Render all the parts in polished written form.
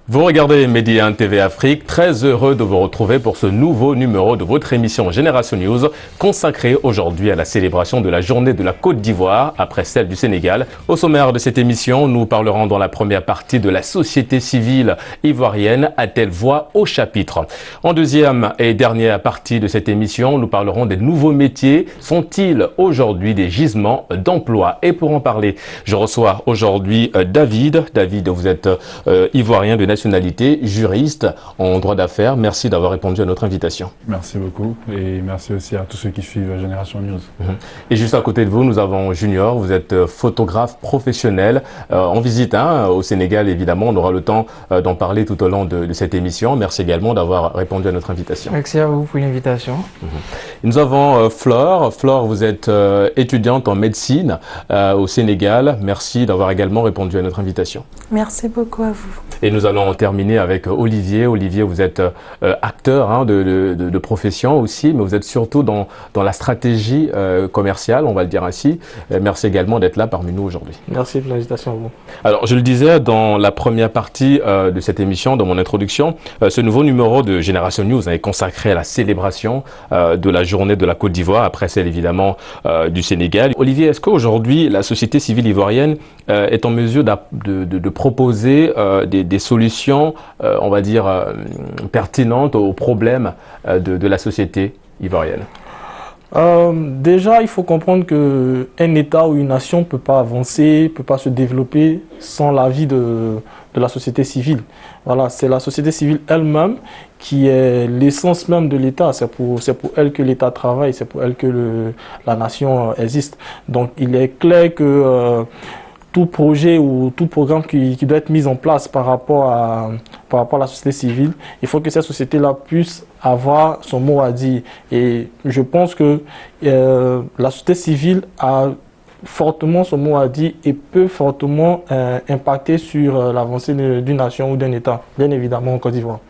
Vous regardez Medi 1 TV Afrique, très heureux de vous retrouver pour ce nouveau numéro de votre émission Génération News consacrée aujourd'hui à la célébration de la journée de la Côte d'Ivoire après celle du Sénégal. Au sommaire de cette émission, nous parlerons dans la première partie de la société civile ivoirienne a-t-elle voix au chapitre. En deuxième et dernière partie de cette émission, nous parlerons des nouveaux métiers. Sont-ils aujourd'hui des gisements d'emploi? Et pour en parler, je reçois aujourd'hui David. David, vous êtes ivoirien de nationalité, juriste en droit d'affaires. Merci d'avoir répondu à notre invitation. Merci beaucoup et merci aussi à tous ceux qui suivent Génération News. Et juste à côté de vous, nous avons Junior. Vous êtes photographe professionnel en visite au Sénégal, évidemment. On aura le temps d'en parler tout au long de cette émission. Merci également d'avoir répondu à notre invitation. Merci à vous pour l'invitation. Nous avons Flore. Flore, vous êtes étudiante en médecine au Sénégal. Merci d'avoir également répondu à notre invitation. Merci beaucoup à vous. Et nous allons terminer avec Olivier. Olivier, vous êtes acteur de profession aussi, mais vous êtes surtout dans la stratégie commerciale, on va le dire ainsi. Merci également d'être là parmi nous aujourd'hui. Merci de l'invitation à vous. Alors, je le disais dans la première partie de cette émission, dans mon introduction, ce nouveau numéro de Génération News est consacré à la célébration de la journée de la Côte d'Ivoire, après celle évidemment du Sénégal. Olivier, est-ce qu'aujourd'hui, la société civile ivoirienne est en mesure de proposer des solutions, on va dire, pertinentes aux problèmes de la société ivoirienne? Déjà, il faut comprendre qu'un État ou une nation ne peut pas avancer, ne peut pas se développer sans l'avis de la société civile. Voilà, c'est la société civile elle-même qui est l'essence même de l'État. C'est pour elle que l'État travaille, c'est pour elle que la nation existe. Donc, il est clair que tout projet ou tout programme qui doit être mis en place par rapport à la société civile, il faut que cette société-là puisse avoir son mot à dire. Et je pense que la société civile a fortement son mot à dire et peut fortement impacter sur l'avancée d'une nation ou d'un État, bien évidemment en Côte d'Ivoire.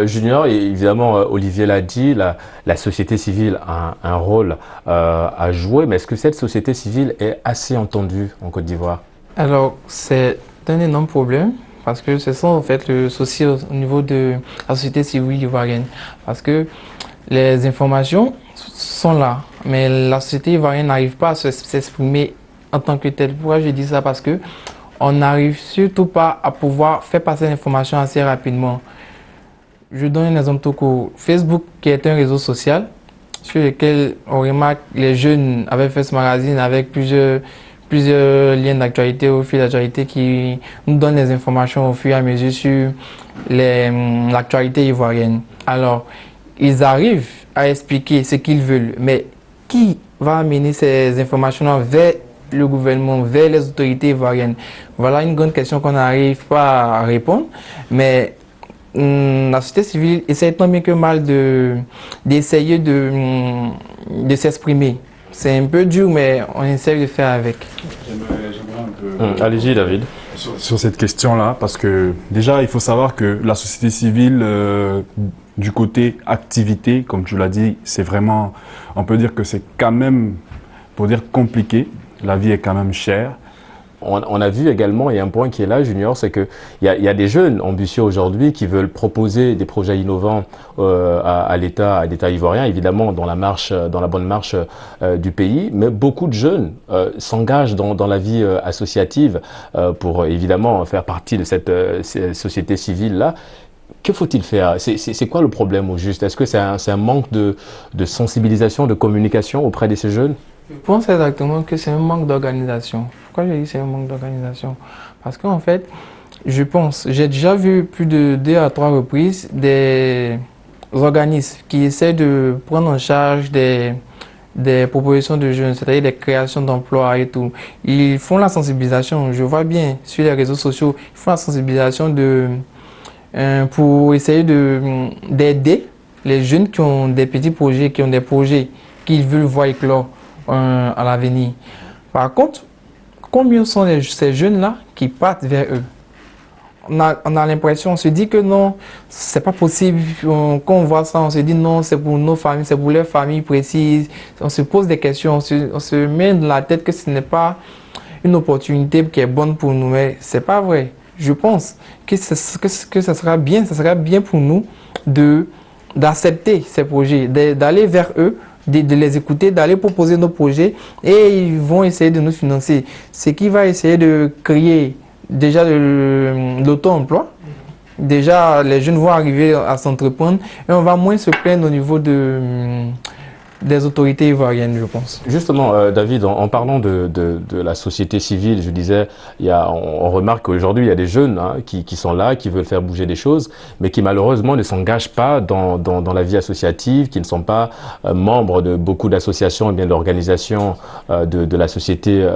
Junior, évidemment, Olivier l'a dit, la société civile a un rôle à jouer, mais est-ce que cette société civile est assez entendue en Côte d'Ivoire? Alors, c'est un énorme problème parce que c'est ça en fait le souci au niveau de la société civile ivoirienne. Parce que les informations sont là, mais la société ivoirienne n'arrive pas à s'exprimer en tant que telle. Pourquoi je dis ça? Parce que on n'arrive surtout pas à pouvoir faire passer l'information assez rapidement. Je donne un exemple tout court. Facebook, qui est un réseau social sur lequel on remarque les jeunes avaient fait ce magazine avec plusieurs liens d'actualité au fil d'actualité qui nous donnent les informations au fur et à mesure sur l'actualité ivoirienne. Alors, ils arrivent à expliquer ce qu'ils veulent, mais qui va amener ces informations vers le gouvernement, vers les autorités ivoiriennes? Voilà une grande question qu'on n'arrive pas à répondre, mais la société civile essaie tant bien que mal d'essayer de s'exprimer. C'est un peu dur, mais on essaie de faire avec. J'aimerais un peu... Allez-y, David. Sur cette question-là, parce que déjà, il faut savoir que la société civile, du côté activité, comme tu l'as dit, c'est vraiment, on peut dire que c'est quand même, pour dire compliqué, la vie est quand même chère. On a vu également, il y a un point qui est là, Junior, c'est qu'il y a des jeunes ambitieux aujourd'hui qui veulent proposer des projets innovants à l'État ivoirien, évidemment dans la bonne marche du pays, mais beaucoup de jeunes s'engagent dans la vie associative pour évidemment faire partie de cette société civile-là. Que faut-il faire? C'est quoi le problème au juste? Est-ce que c'est un manque de sensibilisation, de communication auprès de ces jeunes? Je pense exactement que c'est un manque d'organisation. Pourquoi je dis que c'est un manque d'organisation? Parce qu'en fait, j'ai déjà vu plus de 2 à 3 reprises des organismes qui essaient de prendre en charge des propositions de jeunes, c'est-à-dire des créations d'emplois et tout. Ils font la sensibilisation, je vois bien sur les réseaux sociaux, ils font la sensibilisation pour essayer d'aider les jeunes qui ont des petits projets, qui ont des projets qu'ils veulent voir éclore à l'avenir. Par contre, combien sont ces jeunes-là qui partent vers eux? On a l'impression, on se dit que non, c'est pas possible. Quand on voit ça, on se dit non, c'est pour nos familles, c'est pour les familles précises. On se pose des questions, on se met dans la tête que ce n'est pas une opportunité qui est bonne pour nous, mais c'est pas vrai. je pense que ça sera bien pour nous d'accepter ces projets, d'aller vers eux, de les écouter, d'aller proposer nos projets et ils vont essayer de nous financer. Ce qui va essayer de créer déjà l'auto-emploi. Déjà, les jeunes vont arriver à s'entreprendre et on va moins se plaindre au niveau des autorités ivoiriennes, je pense. Justement, David, en parlant de la société civile, je disais, on remarque qu'aujourd'hui, il y a des jeunes qui sont là, qui veulent faire bouger des choses, mais qui malheureusement ne s'engagent pas dans la vie associative, qui ne sont pas membres de beaucoup d'associations et bien d'organisations de la société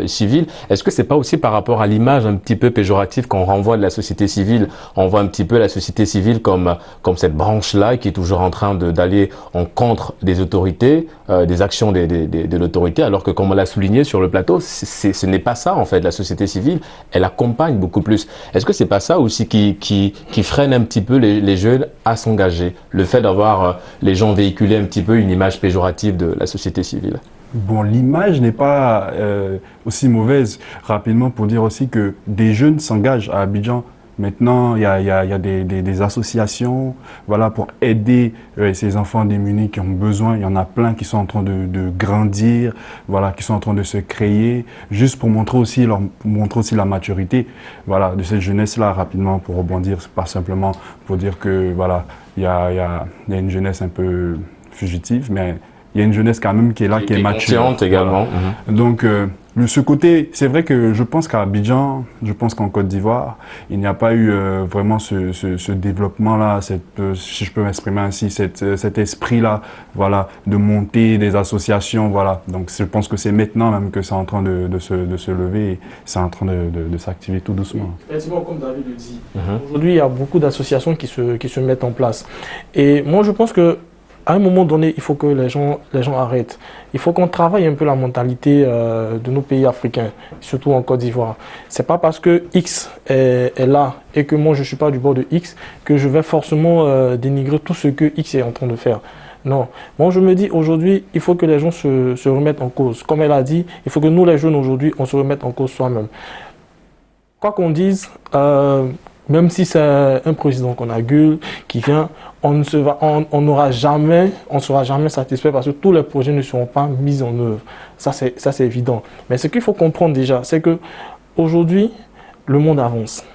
civile. Est-ce que c'est pas aussi par rapport à l'image un petit peu péjorative qu'on renvoie de la société civile? On voit un petit peu la société civile comme cette branche-là qui est toujours en train d'aller en contre des autorités, des actions de l'autorité, alors que comme on l'a souligné sur le plateau, ce n'est pas ça en fait. La société civile, elle accompagne beaucoup plus. Est-ce que c'est pas ça aussi qui freine un petit peu les jeunes à s'engager? Le fait d'avoir les gens véhiculer un petit peu une image péjorative de la société civile? Bon, l'image n'est pas aussi mauvaise. Rapidement, pour dire aussi que des jeunes s'engagent à Abidjan. Maintenant, il y a des associations, voilà, pour aider ces enfants démunis qui ont besoin. Il y en a plein qui sont en train de grandir, voilà, qui sont en train de se créer, juste pour montrer aussi la maturité, voilà, de cette jeunesse-là. Rapidement, pour rebondir, c'est pas simplement pour dire que voilà, il y a une jeunesse un peu fugitive, mais il y a une jeunesse quand même qui est là, qui est mature. Consciente également. Voilà. Donc, ce côté, c'est vrai que je pense qu'à Abidjan, je pense qu'en Côte d'Ivoire, il n'y a pas eu vraiment ce développement-là, si je peux m'exprimer ainsi, cet esprit-là, voilà, de monter des associations, voilà. Donc, je pense que c'est maintenant même que c'est en train de se lever, et c'est en train de s'activer tout doucement. Effectivement, comme David le dit, aujourd'hui, il y a beaucoup d'associations qui se mettent en place. Et moi, je pense que à un moment donné, il faut que les gens arrêtent. Il faut qu'on travaille un peu la mentalité de nos pays africains, surtout en Côte d'Ivoire. C'est pas parce que X est là et que moi je suis pas du bord de X que je vais forcément dénigrer tout ce que X est en train de faire. Non. Moi je me dis aujourd'hui, il faut que les gens se remettent en cause. Comme elle a dit, il faut que nous les jeunes aujourd'hui, on se remette en cause soi-même. Quoi qu'on dise, même si c'est un président qu'on adule, qui vient, on ne sera jamais satisfait parce que tous les projets ne seront pas mis en œuvre. Ça, c'est évident. Mais ce qu'il faut comprendre déjà, c'est que aujourd'hui, le monde avance.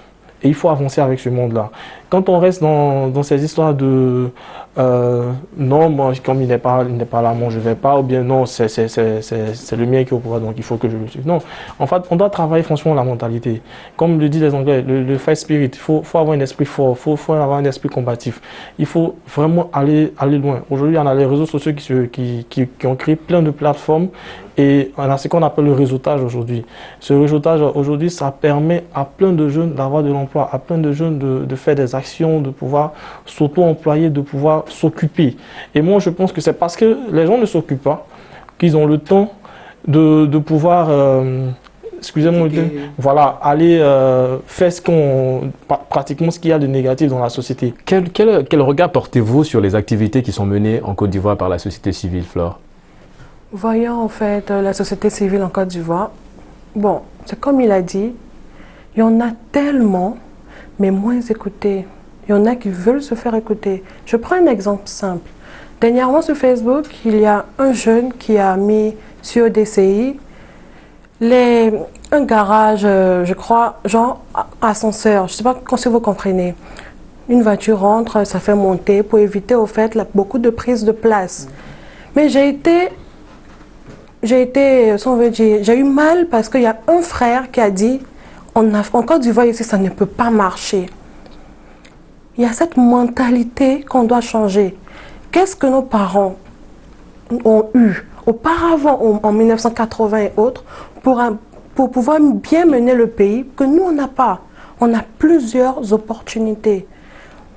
Et il faut avancer avec ce monde-là. Quand on reste dans ces histoires de non, moi, comme il n'est pas là, moi je ne vais pas, ou bien non, c'est le mien qui est au pouvoir, donc il faut que je le suive. Non, en fait, on doit travailler franchement la mentalité. Comme le disent les Anglais, le fight spirit, il faut avoir un esprit fort, il faut avoir un esprit combatif. Il faut vraiment aller loin. Aujourd'hui, on a les réseaux sociaux qui ont créé plein de plateformes et on a ce qu'on appelle le réseautage aujourd'hui. Ce réseautage aujourd'hui, ça permet à plein de jeunes d'avoir de l'emploi, à plein de jeunes de faire des actions, de pouvoir s'auto-employer, de pouvoir s'occuper. Et moi, je pense que c'est parce que les gens ne s'occupent pas qu'ils ont le temps de pouvoir, excusez-moi, voilà, aller faire pratiquement ce qu'il y a de négatif dans la société. Quel regard portez-vous sur les activités qui sont menées en Côte d'Ivoire par la société civile, Flore? Voyons en fait la société civile en Côte d'Ivoire. Bon, c'est comme il a dit, il y en a tellement, mais moins écoutés. Il y en a qui veulent se faire écouter. Je prends un exemple simple. Dernièrement sur Facebook, il y a un jeune qui a mis sur DCI un garage, je crois, genre ascenseur. Je ne sais pas si vous comprenez. Une voiture rentre, ça fait monter pour éviter au fait beaucoup de prises de place. Mais j'ai eu mal parce qu'il y a un frère qui a dit en Côte d'Ivoire ici, ça ne peut pas marcher. Il y a cette mentalité qu'on doit changer. Qu'est-ce que nos parents ont eu auparavant, en 1980 et autres, pour pouvoir bien mener le pays, que nous, on n'a pas. On a plusieurs opportunités.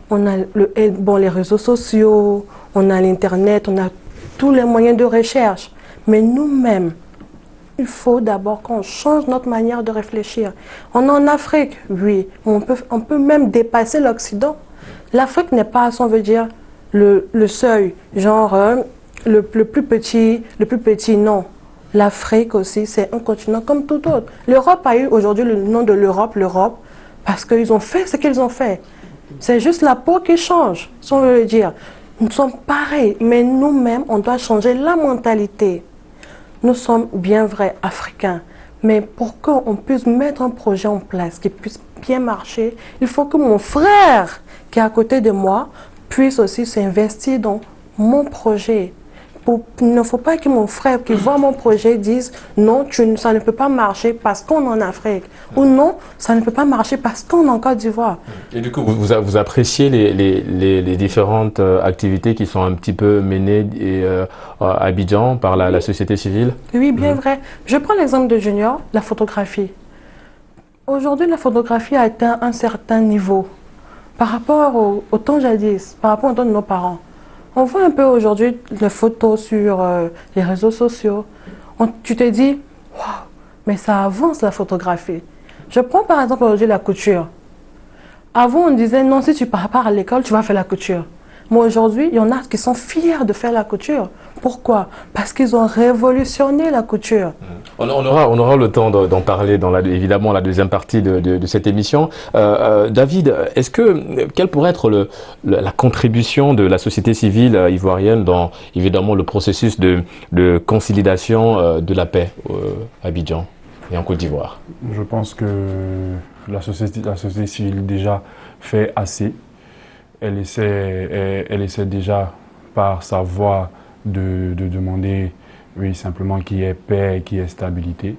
On a les réseaux sociaux, on a l'Internet, on a tous les moyens de recherche. Mais nous-mêmes, il faut d'abord qu'on change notre manière de réfléchir. On est en Afrique, oui, on peut même dépasser l'Occident. L'Afrique n'est pas, si on veut dire, le seuil, genre le plus petit, non. L'Afrique aussi, c'est un continent comme tout autre. L'Europe a eu aujourd'hui le nom de l'Europe, parce qu'ils ont fait ce qu'ils ont fait. C'est juste la peau qui change, si on veut le dire. Nous sommes pareils, mais nous-mêmes, on doit changer la mentalité. Nous sommes bien vrais Africains, mais pour qu'on puisse mettre un projet en place qui puisse bien marcher, il faut que mon frère qui est à côté de moi puisse aussi s'investir dans mon projet. Il ne faut pas que mon frère qui voit mon projet dise non, ça ne peut pas marcher parce qu'on est en Afrique, ou non, ça ne peut pas marcher parce qu'on est en Côte d'Ivoire. Et du coup, vous appréciez les différentes activités qui sont un petit peu menées à Abidjan par la société civile? Oui, bien vrai. Je prends l'exemple de Junior, la photographie. Aujourd'hui, la photographie a atteint un certain niveau par rapport au temps jadis, par rapport au temps de nos parents. On voit un peu aujourd'hui les photos sur les réseaux sociaux. Tu te dis, waouh, mais ça avance la photographie. Je prends par exemple aujourd'hui la couture. Avant, on disait, non, si tu pars pas à l'école, tu vas faire la couture. Mais aujourd'hui, il y en a qui sont fiers de faire la couture. Pourquoi? Parce qu'ils ont révolutionné la couture. On aura le temps d'en parler dans évidemment la deuxième partie de cette émission. David, quelle pourrait être la contribution de la société civile ivoirienne dans évidemment le processus de consolidation de la paix à Abidjan et en Côte d'Ivoire? Je pense que la société civile déjà fait assez. Elle essaie déjà par sa voix de demander, oui, simplement qu'il y ait paix, qu'il y ait stabilité.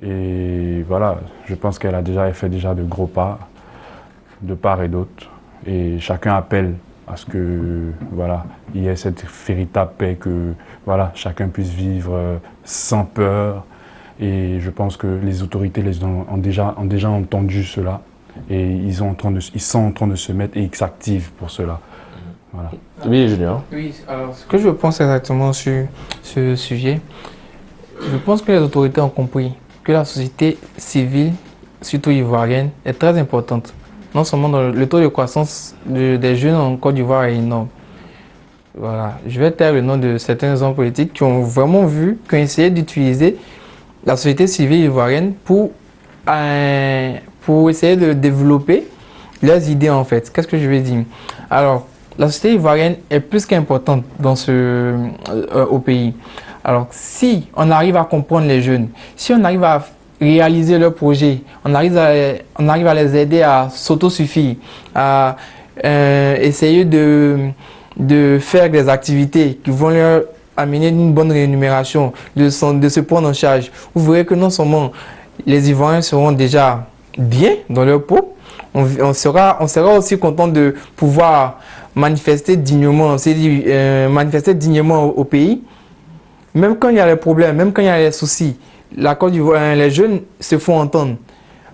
Et voilà, je pense qu'elle a déjà fait de gros pas de part et d'autre. Et chacun appelle à ce que voilà, il y ait cette véritable paix, que voilà, chacun puisse vivre sans peur. Et je pense que les autorités ont déjà entendu cela. Et ils sont en train de se mettre et ils s'activent pour cela. Voilà. Oui, Junior. Oui, alors ce que je pense exactement sur ce sujet, je pense que les autorités ont compris que la société civile, surtout ivoirienne, est très importante. Non seulement dans le taux de croissance des jeunes en Côte d'Ivoire est énorme. Voilà. Je vais taire le nom de certains hommes politiques qui ont vraiment vu, qui ont essayé d'utiliser la société civile ivoirienne pour essayer de développer leurs idées en fait. Qu'est-ce que je vais dire? Alors, la société ivoirienne est plus qu'importante au pays. Alors, si on arrive à comprendre les jeunes, si on arrive à réaliser leurs projets, on arrive à les aider à s'autosuffire, à essayer de faire des activités qui vont leur amener une bonne rémunération, de se prendre en charge, vous verrez que non seulement les Ivoiriens seront déjà bien dans leur peau, on sera aussi content de pouvoir manifester dignement, manifester dignement au pays, même quand il y a des problèmes, même quand il y a des soucis. La Côte d'Ivoire, les jeunes se font entendre.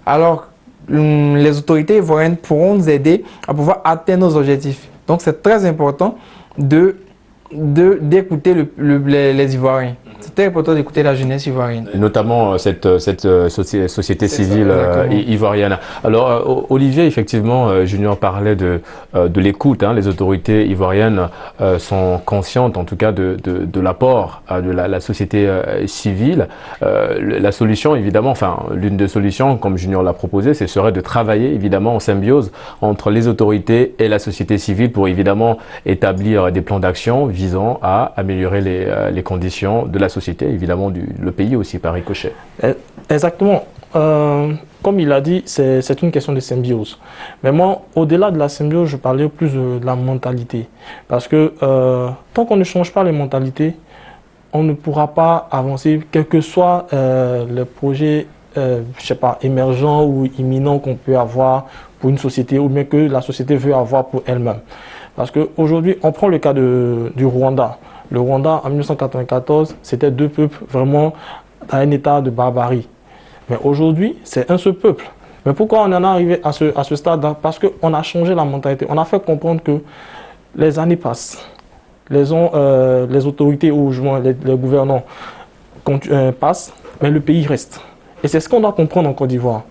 Alors, les autorités ivoiriennes pourront nous aider à pouvoir atteindre nos objectifs. Donc, c'est très important d'écouter les Ivoiriens. C'est très important d'écouter la jeunesse ivoirienne. Et notamment cette société civile ivoirienne. Alors Olivier, effectivement, Junior parlait de l'écoute. Hein. Les autorités ivoiriennes sont conscientes en tout cas de l'apport de la société civile. La solution, évidemment, enfin l'une des solutions, comme Junior l'a proposé, ce serait de travailler évidemment en symbiose entre les autorités et la société civile pour évidemment établir des plans d'action visant à améliorer les conditions de la société, évidemment le pays aussi par ricochet. Exactement. Comme il a dit, c'est une question de symbiose. Mais moi, au-delà de la symbiose, je parlais plus de la mentalité. Parce que tant qu'on ne change pas les mentalités, on ne pourra pas avancer, quel que soit le projet je sais pas, émergent ou imminent qu'on peut avoir pour une société ou bien que la société veut avoir pour elle-même. Parce qu'aujourd'hui, on prend le cas du Rwanda. Le Rwanda, en 1994, c'était deux peuples vraiment dans un état de barbarie. Mais aujourd'hui, c'est un seul peuple. Mais pourquoi on en est arrivé à ce stade-là? Parce qu'on a changé la mentalité. On a fait comprendre que les années passent. Les autorités ou les gouvernants passent, mais le pays reste. Et c'est ce qu'on doit comprendre en Côte d'Ivoire.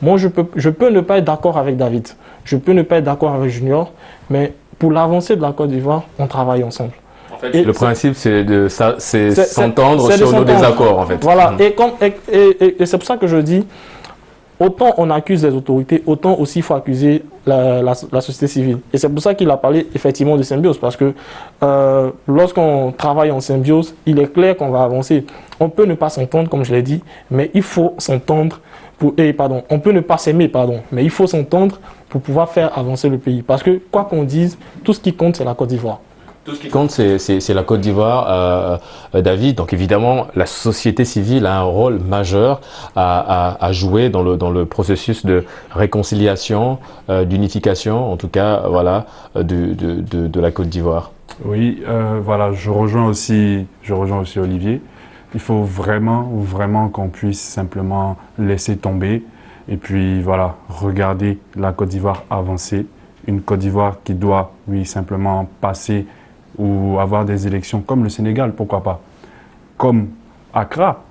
Moi, je peux ne pas être d'accord avec David. Je peux ne pas être d'accord avec Junior. Mais pour l'avancée de la Côte d'Ivoire, on travaille ensemble. En fait, le principe, c'est s'entendre sur nos désaccords, en fait. Voilà. Et c'est pour ça que je dis, autant on accuse les autorités, autant aussi il faut accuser la société civile. Et c'est pour ça qu'il a parlé effectivement de symbiose, parce que lorsqu'on travaille en symbiose, il est clair qu'on va avancer. On peut ne pas s'entendre, comme je l'ai dit, mais il faut s'entendre. On peut ne pas s'aimer, mais il faut s'entendre pour pouvoir faire avancer le pays. Parce que, quoi qu'on dise, tout ce qui compte, c'est la Côte d'Ivoire. Tout ce qui compte, c'est la Côte d'Ivoire, David. Donc évidemment, la société civile a un rôle majeur à jouer dans le processus de réconciliation, d'unification, en tout cas, voilà, de la Côte d'Ivoire. Oui, voilà, je rejoins aussi Olivier. Il faut vraiment qu'on puisse simplement laisser tomber et puis voilà, regarder la Côte d'Ivoire avancer. Une Côte d'Ivoire qui doit, oui, simplement passer ou avoir des élections comme le Sénégal, pourquoi pas. Comme Accra,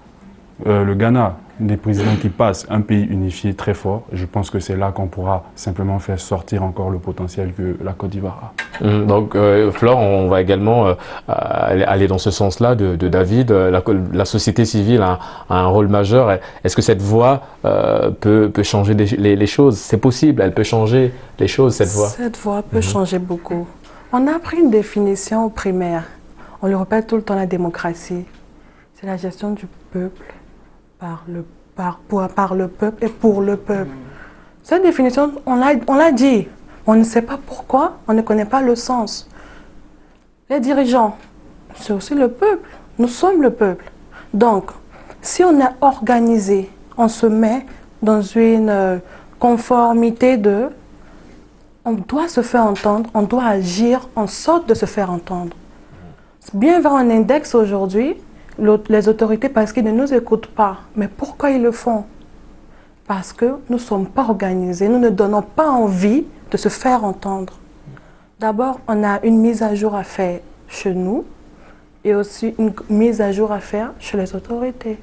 le Ghana, des présidents qui passent, un pays unifié très fort. Je pense que c'est là qu'on pourra simplement faire sortir encore le potentiel que la Côte d'Ivoire a. Donc, Flore, on va également aller dans ce sens-là de David. La société civile a un rôle majeur. Est-ce que cette voie peut changer les choses? C'est possible, elle peut changer les choses, cette voie? Cette voie peut changer beaucoup. On a pris une définition au primaire. On le répète tout le temps, la démocratie. C'est la gestion du peuple par le peuple et pour le peuple. Cette définition, on l'a dit. On ne sait pas pourquoi, on ne connaît pas le sens. Les dirigeants, c'est aussi le peuple. Nous sommes le peuple. Donc, si on est organisé, on se met dans une conformité de... On doit se faire entendre, on doit agir en sorte de se faire entendre. Bien vers un index aujourd'hui, les autorités, parce qu'ils ne nous écoutent pas. Mais pourquoi ils le font? Parce que nous ne sommes pas organisés, nous ne donnons pas envie de se faire entendre. D'abord, on a une mise à jour à faire chez nous et aussi une mise à jour à faire chez les autorités.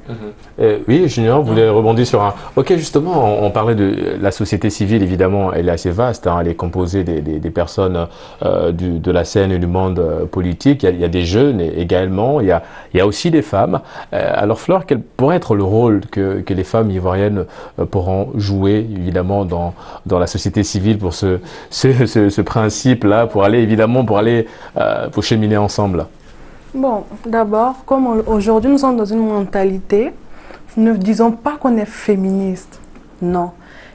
Oui, Junior, vous voulez rebondir sur un... Ok, justement, on parlait de la société civile, évidemment, elle est assez vaste, hein, elle est composée des personnes de la scène et du monde politique. Il y a des jeunes également, il y a aussi des femmes. Alors Flore, quel pourrait être le rôle que les femmes ivoiriennes pourront jouer, évidemment, dans la société civile pour ce principe-là, pour cheminer ensemble? Bon, d'abord, comme aujourd'hui nous sommes dans une mentalité, ne disons pas qu'on est féministe, non.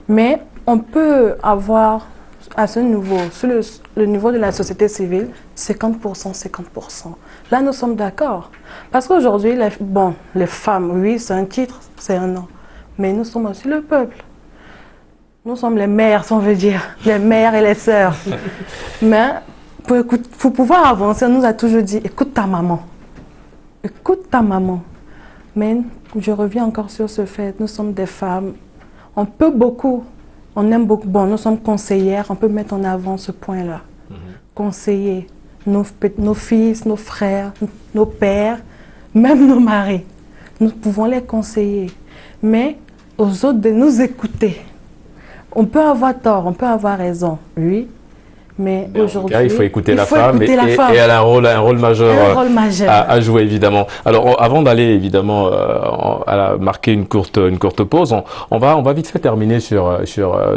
Mais on peut avoir à ce niveau, sur le niveau de la société civile, 50%, 50%. Là, nous sommes d'accord. Parce qu'aujourd'hui, les femmes, oui, c'est un titre, c'est un nom. Mais nous sommes aussi le peuple. Nous sommes les mères, si on veut dire, les mères et les sœurs. Mais... Pour pouvoir avancer, on nous a toujours dit, écoute ta maman. Écoute ta maman. Mais je reviens encore sur ce fait, nous sommes des femmes. On peut beaucoup, on aime beaucoup. Bon, nous sommes conseillères, on peut mettre en avant ce point-là. Conseiller nos fils, nos frères, nos pères, même nos maris. Nous pouvons les conseiller. Mais aux autres de nous écouter. On peut avoir tort, on peut avoir raison, oui. Mais aujourd'hui, il faut écouter la femme et elle a un rôle majeur à jouer, évidemment. Alors, avant d'aller évidemment marquer une courte pause, on va vite fait terminer sur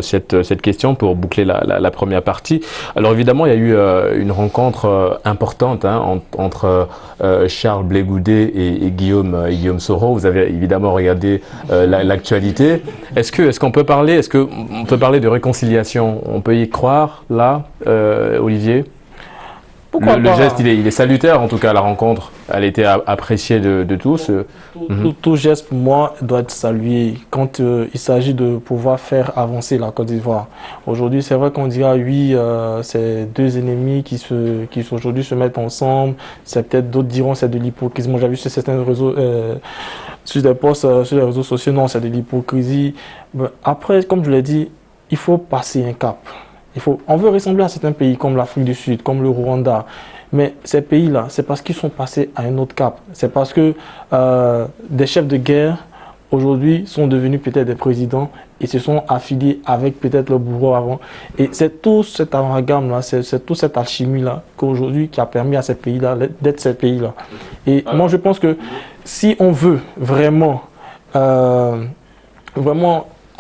cette question pour boucler la première partie. Alors évidemment, il y a eu une rencontre importante entre Charles Blé Goudé et Guillaume Soro. Vous avez évidemment regardé l'actualité. Est-ce qu'on peut parler de réconciliation? On peut y croire là? Olivier, le geste, il est salutaire en tout cas, la rencontre, elle était appréciée de tous. Tout geste, pour moi, doit être salué quand il s'agit de pouvoir faire avancer la Côte d'Ivoire. Aujourd'hui, c'est vrai qu'on dira oui, c'est deux ennemis qui aujourd'hui se mettent ensemble. C'est peut-être d'autres diront c'est de l'hypocrisie. Moi, j'ai vu sur certains réseaux, sur des posts sur les réseaux sociaux, non, c'est de l'hypocrisie. Après, comme je l'ai dit, il faut passer un cap. On veut ressembler à certains pays comme l'Afrique du Sud, comme le Rwanda. Mais ces pays-là, c'est parce qu'ils sont passés à un autre cap. C'est parce que des chefs de guerre, aujourd'hui, sont devenus peut-être des présidents et se sont affiliés avec peut-être le bourreau avant. Et c'est tout cet amalgame-là, c'est toute cette alchimie-là qu'aujourd'hui qui a permis à ces pays-là d'être ces pays-là. Et moi, je pense que si on veut vraiment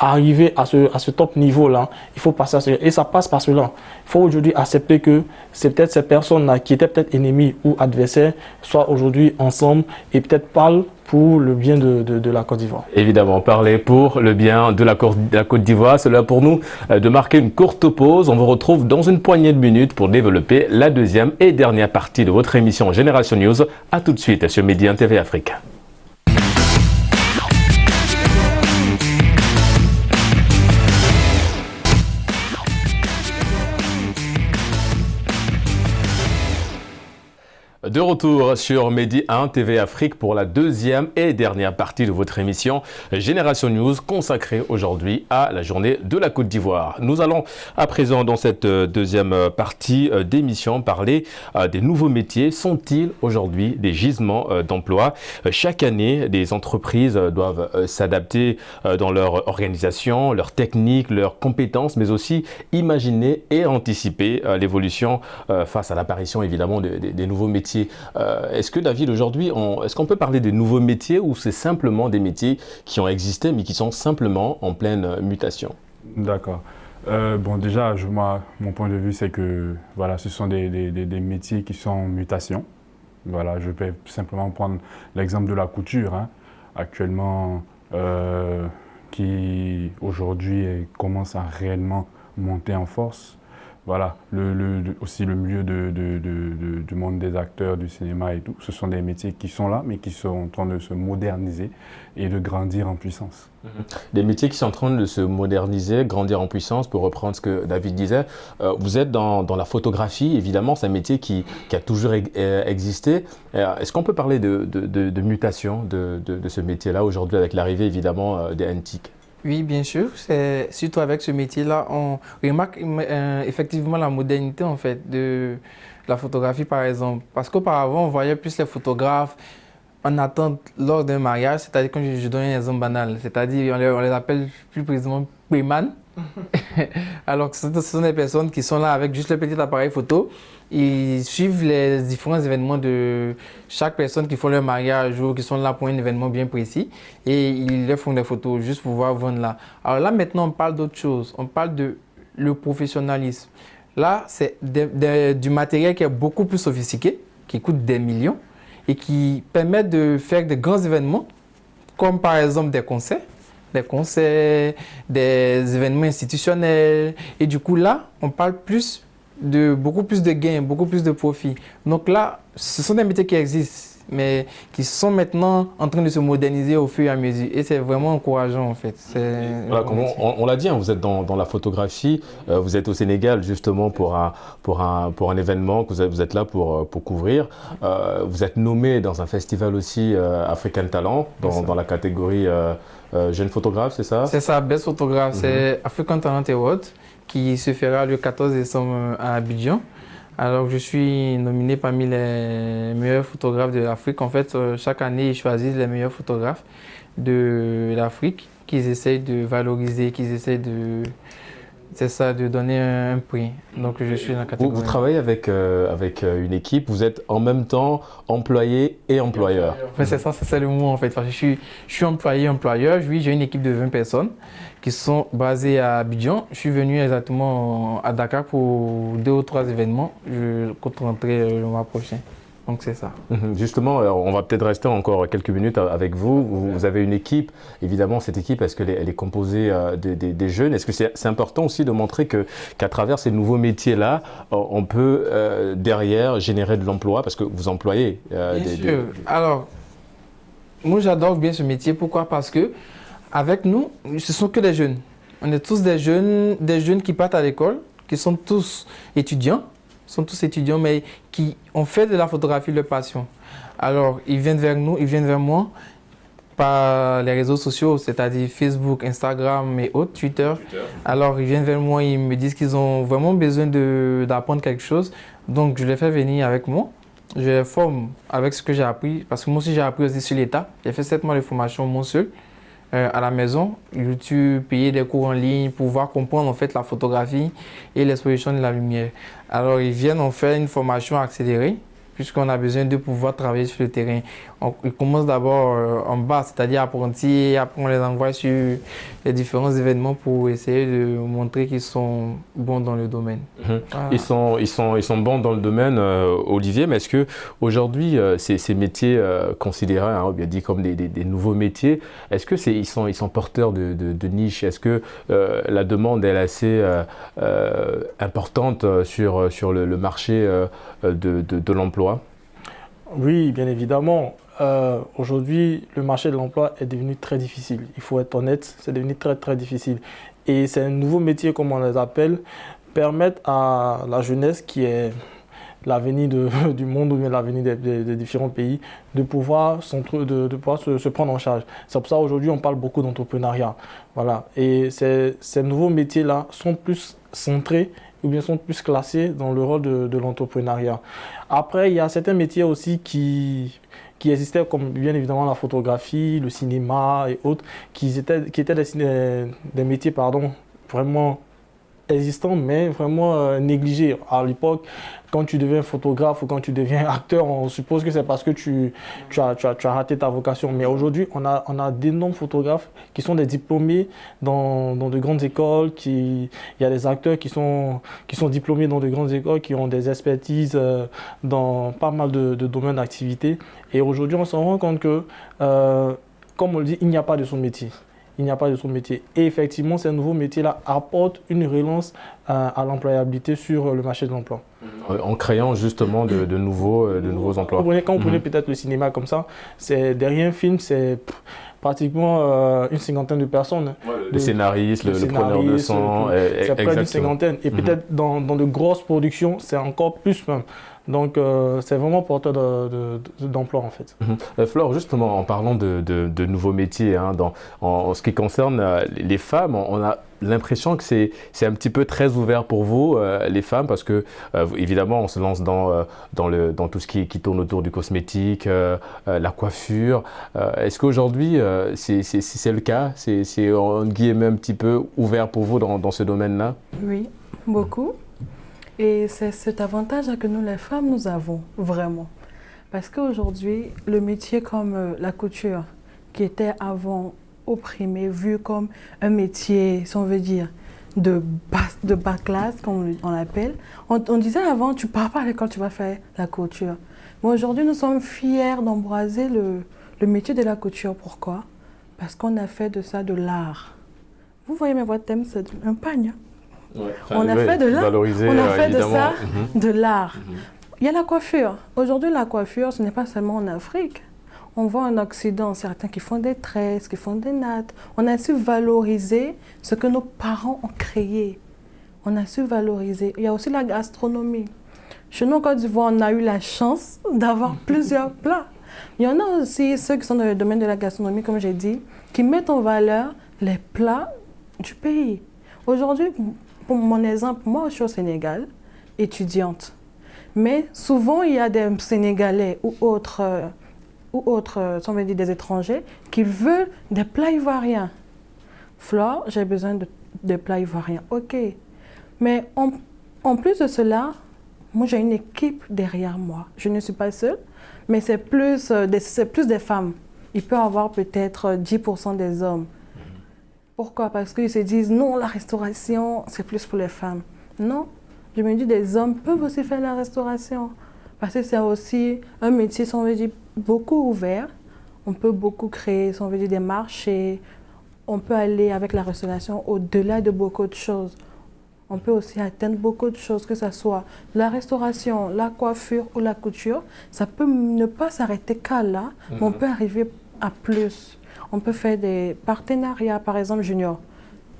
arriver à ce top niveau-là, il faut passer à ce... Et ça passe par cela. Il faut aujourd'hui accepter que c'est peut-être ces personnes-là qui étaient peut-être ennemies ou adversaires, soient aujourd'hui ensemble et peut-être parlent pour le bien de la Côte d'Ivoire. Évidemment, parler pour le bien de la Côte d'Ivoire. C'est là pour nous de marquer une courte pause. On vous retrouve dans une poignée de minutes pour développer la deuxième et dernière partie de votre émission Génération News. À tout de suite sur Midi 1 TV Afrique. De retour sur Midi 1 TV Afrique pour la deuxième et dernière partie de votre émission Génération News consacrée aujourd'hui à la journée de la Côte d'Ivoire. Nous allons à présent dans cette deuxième partie d'émission parler des nouveaux métiers. Sont-ils aujourd'hui des gisements d'emploi? Chaque année, des entreprises doivent s'adapter dans leur organisation, leurs techniques, leurs compétences, mais aussi imaginer et anticiper l'évolution face à l'apparition évidemment des nouveaux métiers. Est-ce que David, aujourd'hui, est-ce qu'on peut parler des nouveaux métiers ou c'est simplement des métiers qui ont existé mais qui sont simplement en pleine mutation? D'accord. Bon, déjà, moi, mon point de vue, c'est que voilà, ce sont des métiers qui sont en mutation. Voilà, je peux simplement prendre l'exemple de la couture, hein, actuellement, qui aujourd'hui commence à réellement monter en force. Voilà, aussi le milieu du monde des acteurs, du cinéma et tout. Ce sont des métiers qui sont là, mais qui sont en train de se moderniser et de grandir en puissance. Des métiers qui sont en train de se moderniser, grandir en puissance, pour reprendre ce que David disait. Vous êtes dans la photographie, évidemment, c'est un métier qui a toujours existé. Est-ce qu'on peut parler de mutation de ce métier-là aujourd'hui avec l'arrivée, évidemment, des NTIC? Oui, bien sûr. C'est surtout avec ce métier-là, on remarque effectivement la modernité en fait de la photographie par exemple. Parce qu'auparavant, on voyait plus les photographes en attente lors d'un mariage, c'est-à-dire quand je donne un exemple banal, c'est-à-dire on les appelle plus précisément préman. Alors que ce sont des personnes qui sont là avec juste le petit appareil photo. Ils suivent les différents événements de chaque personne qui font leur mariage ou qui sont là pour un événement bien précis et ils leur font des photos juste pour pouvoir vendre là. Alors là maintenant on parle d'autre chose, on parle de le professionnalisme. Là c'est du matériel qui est beaucoup plus sophistiqué, qui coûte des millions et qui permet de faire de grands événements comme par exemple des concerts, des événements institutionnels. Et du coup, là, on parle beaucoup plus de gains, beaucoup plus de profits. Donc là, ce sont des métiers qui existent, mais qui sont maintenant en train de se moderniser au fur et à mesure. Et c'est vraiment encourageant, en fait. Voilà, comme on l'a dit, hein, vous êtes dans la photographie. Vous êtes au Sénégal, justement, pour un événement que vous êtes là pour couvrir. Vous êtes nommé dans un festival aussi, African Talent, dans la catégorie jeune photographe, c'est ça? C'est ça, Best Photographe. C'est African Talent Award qui se fera le 14 décembre à Abidjan. Alors, je suis nominé parmi les meilleurs photographes de l'Afrique. En fait, chaque année, ils choisissent les meilleurs photographes de l'Afrique qu'ils essayent de valoriser, qu'ils essayent de... C'est ça, de donner un prix. Donc, je suis dans la catégorie. Vous travaillez avec une équipe, vous êtes en même temps employé et employeur. Ouais, c'est ça, c'est le mot en fait. Parce que je suis employé, employeur. Oui, j'ai une équipe de 20 personnes qui sont basées à Abidjan. Je suis venu exactement à Dakar pour 2 ou 3 événements. Je compte rentrer le mois prochain. Donc c'est ça. Justement, on va peut-être rester encore quelques minutes avec vous. Vous avez une équipe. Évidemment, cette équipe, est-ce qu'elle est composée des jeunes? Est-ce que c'est important aussi de montrer qu'à travers ces nouveaux métiers-là, on peut derrière générer de l'emploi parce que vous employez Bien sûr. Alors, moi j'adore bien ce métier. Pourquoi? Parce que avec nous, ce sont que des jeunes. On est tous des jeunes qui partent à l'école, qui sont tous étudiants. Mais qui ont fait de la photographie leur passion. Alors, ils viennent vers nous, ils viennent vers moi par les réseaux sociaux, c'est-à-dire Facebook, Instagram et autres, Twitter. Alors, ils viennent vers moi, ils me disent qu'ils ont vraiment besoin d'apprendre quelque chose. Donc, je les fais venir avec moi. Je les forme avec ce que j'ai appris, parce que moi aussi, j'ai appris aussi sur l'État. J'ai fait 7 mois de formation, moi seul. À la maison, YouTube, payer des cours en ligne pour pouvoir comprendre en fait la photographie et l'exposition de la lumière. Alors ils viennent, on fait une formation accélérée, puisqu'on a besoin de pouvoir travailler sur le terrain. On commence d'abord en bas, c'est-à-dire apprentis, après on les envoie sur les différents événements pour essayer de montrer qu'ils sont bons dans le domaine. Voilà. Ils sont bons dans le domaine, Olivier, mais est-ce que aujourd'hui ces métiers considérés, hein, bien dit comme des nouveaux métiers, est-ce que ils sont porteurs de niche? Est-ce que la demande est assez importante sur le marché de l'emploi? Oui, bien évidemment. Aujourd'hui, le marché de l'emploi est devenu très difficile. Il faut être honnête, c'est devenu très très difficile. Et ces nouveaux métiers, comme on les appelle, permettent à la jeunesse qui est l'avenir du monde ou bien l'avenir des différents pays, de pouvoir se prendre en charge. C'est pour ça aujourd'hui on parle beaucoup d'entrepreneuriat. Voilà. Et ces nouveaux métiers-là sont plus centrés ou bien sont plus classés dans le rôle de l'entrepreneuriat. Après, il y a certains métiers aussi qui existaient, comme bien évidemment la photographie, le cinéma et autres, qui étaient des métiers vraiment existants, mais vraiment négligés. À l'époque, quand tu deviens photographe ou quand tu deviens acteur, on suppose que c'est parce que tu as raté ta vocation. Mais aujourd'hui, on a d'énormes photographes qui sont des diplômés dans de grandes écoles. Il y a des acteurs qui sont diplômés dans de grandes écoles, qui ont des expertises dans pas mal de domaines d'activité. Et aujourd'hui, on s'en rend compte que, comme on le dit, il n'y a pas de sous-métier. Il n'y a pas de sous-métier. Et effectivement, ces nouveaux métiers-là apportent une relance à l'employabilité sur le marché de l'emploi. En créant justement de nouveaux emplois. Quand vous prenez peut-être le cinéma comme ça, derrière un film, c'est pratiquement une cinquantaine de personnes. Ouais, le scénariste, le preneur de son. C'est près d'une cinquantaine. Et peut-être dans de grosses productions, c'est encore plus même. Donc, c'est vraiment porteur d'emploi en fait. Flore, justement, en parlant de nouveaux métiers, hein, en ce qui concerne les femmes, on a l'impression que c'est un petit peu très ouvert pour vous, les femmes, parce que évidemment, on se lance dans tout ce qui tourne autour du cosmétique, la coiffure. Est-ce qu'aujourd'hui, c'est le cas? C'est en guillemets un petit peu ouvert pour vous dans ce domaine-là? Oui, beaucoup. Et c'est cet avantage que nous, les femmes, nous avons, vraiment. Parce qu'aujourd'hui, le métier comme la couture, qui était avant opprimé, vu comme un métier, si on veut dire, de bas classe, comme on l'appelle, on disait avant, tu pars pas à l'école, tu vas faire la couture. Mais aujourd'hui, nous sommes fiers d'embraser le métier de la couture. Pourquoi? Parce qu'on a fait de ça de l'art. Vous voyez, mais votre thème, c'est un pagne. Ouais, on a fait de l'art, on a fait de ça de l'art. Il y a la coiffure. Aujourd'hui, la coiffure, ce n'est pas seulement en Afrique. On voit en Occident certains qui font des tresses, qui font des nattes. On a su valoriser ce que nos parents ont créé. On a su valoriser. Il y a aussi la gastronomie. Chez nous, en Côte d'Ivoire, on a eu la chance d'avoir plusieurs plats. Il y en a aussi ceux qui sont dans le domaine de la gastronomie, comme j'ai dit, qui mettent en valeur les plats du pays. Aujourd'hui, pour mon exemple, moi, je suis au Sénégal, étudiante. Mais souvent, il y a des Sénégalais ou autres, si on veut dire des étrangers, qui veulent des plats ivoiriens. Flore, j'ai besoin de plats ivoiriens. OK. Mais en plus de cela, moi, j'ai une équipe derrière moi. Je ne suis pas seule, mais c'est plus des femmes. Il peut y avoir peut-être 10% des hommes. Pourquoi? Parce qu'ils se disent, non, la restauration, c'est plus pour les femmes. Non, je me dis, des hommes peuvent aussi faire la restauration. Parce que c'est aussi un métier, si on veut dire, beaucoup ouvert. On peut beaucoup créer, si on veut dire, des marchés. On peut aller avec la restauration au-delà de beaucoup de choses. On peut aussi atteindre beaucoup de choses, que ce soit la restauration, la coiffure ou la couture. Ça peut ne pas s'arrêter qu'à là, mais on peut arriver à plus. On peut faire des partenariats, par exemple, Junior.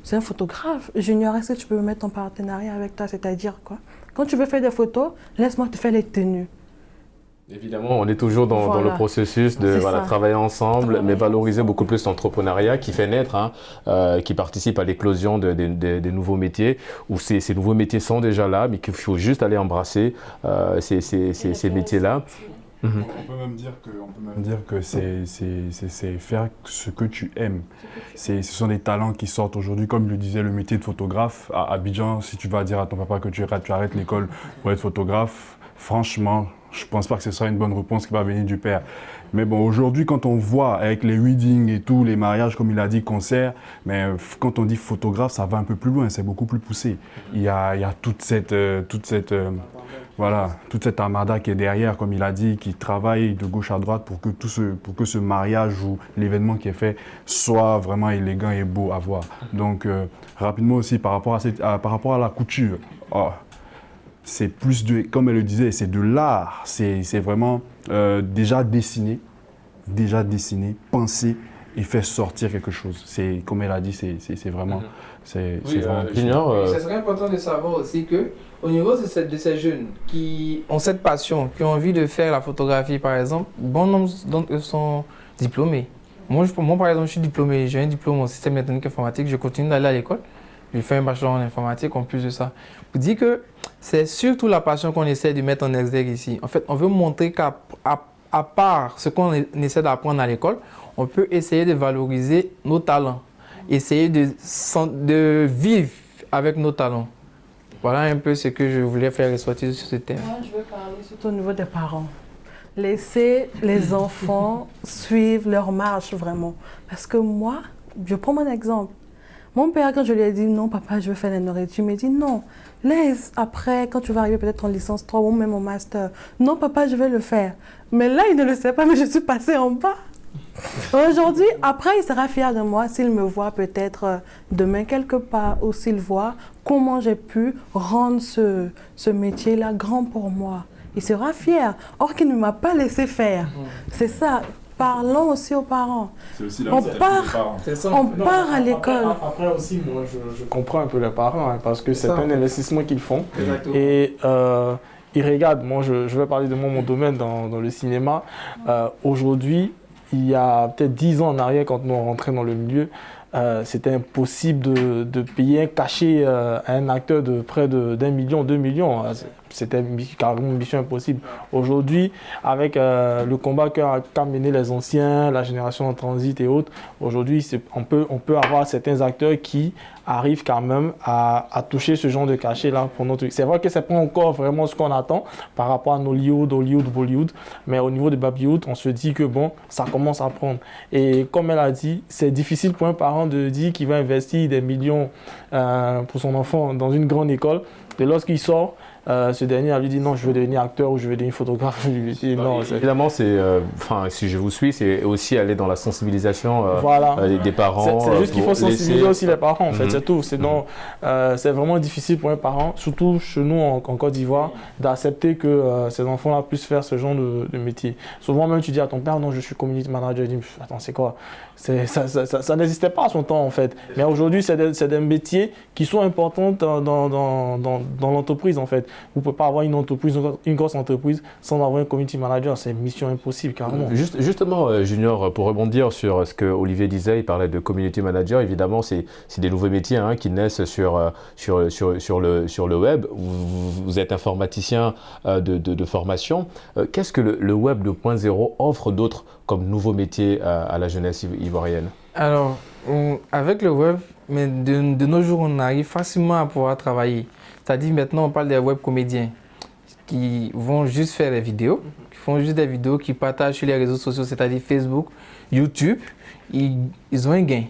C'est un photographe. Junior, est-ce que tu peux me mettre en partenariat avec toi? C'est-à-dire quoi? Quand tu veux faire des photos, laisse-moi te faire les tenues. Évidemment, on est toujours dans le processus de travailler ensemble, mais valoriser beaucoup plus l'entrepreneuriat qui fait naître, qui participe à l'éclosion des nouveaux métiers, où ces nouveaux métiers sont déjà là, mais qu'il faut juste aller embrasser ces métiers-là. On peut même dire que c'est faire ce que tu aimes. Ce sont des talents qui sortent aujourd'hui, comme le disait le métier de photographe. À Abidjan, si tu vas dire à ton papa que tu arrêtes l'école pour être photographe, franchement, je pense pas que ce sera une bonne réponse qui va venir du père. Mais bon, aujourd'hui, quand on voit avec les weddings et tout, les mariages, comme il a dit, concerts, mais quand on dit photographe, ça va un peu plus loin, c'est beaucoup plus poussé. Il y a toute cette armada qui est derrière, comme il a dit, qui travaille de gauche à droite pour que ce mariage ou l'événement qui est fait soit vraiment élégant et beau à voir. Donc, rapidement aussi, par rapport à la couture, c'est plus comme elle le disait, c'est de l'art. C'est vraiment déjà dessiner, penser et faire sortir quelque chose. C'est, comme elle a dit, c'est vraiment... Junior, Ce serait important de savoir aussi que au niveau de ces jeunes qui ont cette passion, qui ont envie de faire la photographie, par exemple, bon nombre d'entre eux sont diplômés. Moi, par exemple, je suis diplômé, j'ai un diplôme en système mécanique informatique, je continue d'aller à l'école. J'ai fait un bachelor en informatique en plus de ça. Je dis que c'est surtout la passion qu'on essaie de mettre en exergue ici. En fait, on veut montrer qu'à part ce qu'on essaie d'apprendre à l'école, on peut essayer de valoriser nos talents, essayer de vivre avec nos talents. Voilà un peu ce que je voulais faire ressortir sur ce thème. Moi, je veux parler surtout au niveau des parents. Laissez les enfants suivre leur marche vraiment. Parce que moi, je prends mon exemple. Mon père, quand je lui ai dit non, papa, je veux faire la nourriture, il m'a dit non, laisse après, quand tu vas arriver peut-être en licence 3 ou même en master. Non, papa, je vais le faire. Mais là, il ne le sait pas, mais je suis passée en bas. Aujourd'hui, après, il sera fier de moi s'il me voit peut-être demain quelque part ou s'il voit comment j'ai pu rendre ce métier-là grand pour moi. Il sera fier. Or qu'il ne m'a pas laissé faire. C'est ça. Parlons aussi aux parents. C'est aussi la on part à l'école. Après aussi, moi, je comprends un peu les parents, parce que c'est un investissement qu'ils font. Exactement. Et ils regardent. Moi, je vais parler de mon domaine dans le cinéma. Aujourd'hui, il y a peut-être 10 ans en arrière, quand nous on rentrait dans le milieu, c'était impossible de payer un cachet à un acteur de près d'1 million, 2 millions. C'était carrément une mission impossible. Aujourd'hui, avec le combat qu'a mené les anciens, la génération en transit et autres, aujourd'hui, on peut avoir certains acteurs qui arrivent quand même à toucher ce genre de cachet-là pour notre... C'est vrai que ce n'est pas encore vraiment ce qu'on attend par rapport à Nollywood, Hollywood, Bollywood, mais au niveau de Babyhood, on se dit que bon, ça commence à prendre. Et comme elle a dit, c'est difficile pour un parent de dire qu'il va investir des millions pour son enfant dans une grande école. Et lorsqu'il sort, ce dernier lui dit non, je veux devenir acteur ou je veux devenir photographe. Je lui dis non. Évidemment, si je vous suis, c'est aussi aller dans la sensibilisation des parents. C'est juste qu'il faut sensibiliser aussi les parents, en fait, c'est tout. Sinon, c'est vraiment difficile pour un parent, surtout chez nous en Côte d'Ivoire, d'accepter que ces enfants-là puissent faire ce genre de métier. Souvent, même tu dis à ton père, non, je suis community manager. Il dit, attends, c'est quoi? Ça n'existait pas à son temps, en fait. Mais aujourd'hui, c'est des métiers qui sont importants dans l'entreprise, en fait. Vous ne pouvez pas avoir une entreprise, une grosse entreprise sans avoir un community manager. C'est mission impossible, carrément. Justement, Junior, pour rebondir sur ce que Olivier disait, il parlait de community manager. Évidemment, c'est des nouveaux métiers qui naissent sur le web. Vous êtes informaticien de formation. Qu'est-ce que le web 2.0 offre d'autre comme nouveaux métiers à la jeunesse ivoirienne? Alors, avec le web, mais de nos jours, on arrive facilement à pouvoir travailler. C'est-à-dire maintenant, on parle des web comédiens qui vont juste faire des vidéos, qui font juste des vidéos, qui partagent sur les réseaux sociaux, c'est-à-dire Facebook, YouTube. Ils ont un gain.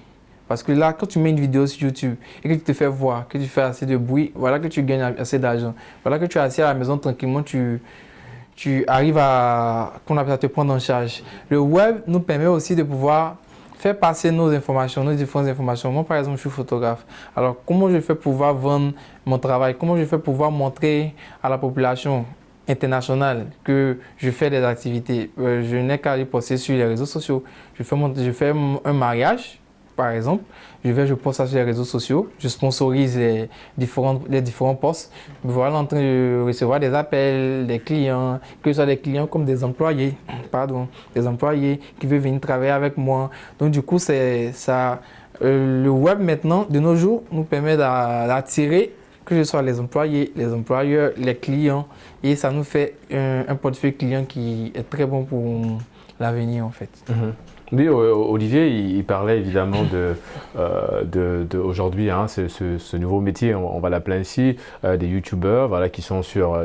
Parce que là, quand tu mets une vidéo sur YouTube et que tu te fais voir, que tu fais assez de bruit, voilà que tu gagnes assez d'argent. Voilà que tu es assis à la maison tranquillement, tu arrives à te prendre en charge. Le web nous permet aussi de pouvoir faire passer nos informations, nos différentes informations. Moi, par exemple, je suis photographe. Alors, comment je fais pour pouvoir vendre mon travail? Comment je fais pour pouvoir montrer à la population internationale que je fais des activités? Je n'ai qu'à les poster sur les réseaux sociaux. Je fais un mariage, par exemple. Je poste ça sur les réseaux sociaux. Je sponsorise les différents posts. Voilà, en train de recevoir des appels, des clients, que ce soit des clients comme des employés, des employés qui veulent venir travailler avec moi. Donc du coup, le web maintenant, de nos jours, nous permet d'attirer que ce soit les employés, les employeurs, les clients. Et ça nous fait un portefeuille client qui est très bon pour l'avenir en fait. Oui, Olivier, il parlait évidemment de aujourd'hui, hein, ce nouveau métier, on va l'appeler ainsi, des youtubeurs, voilà, qui sont sur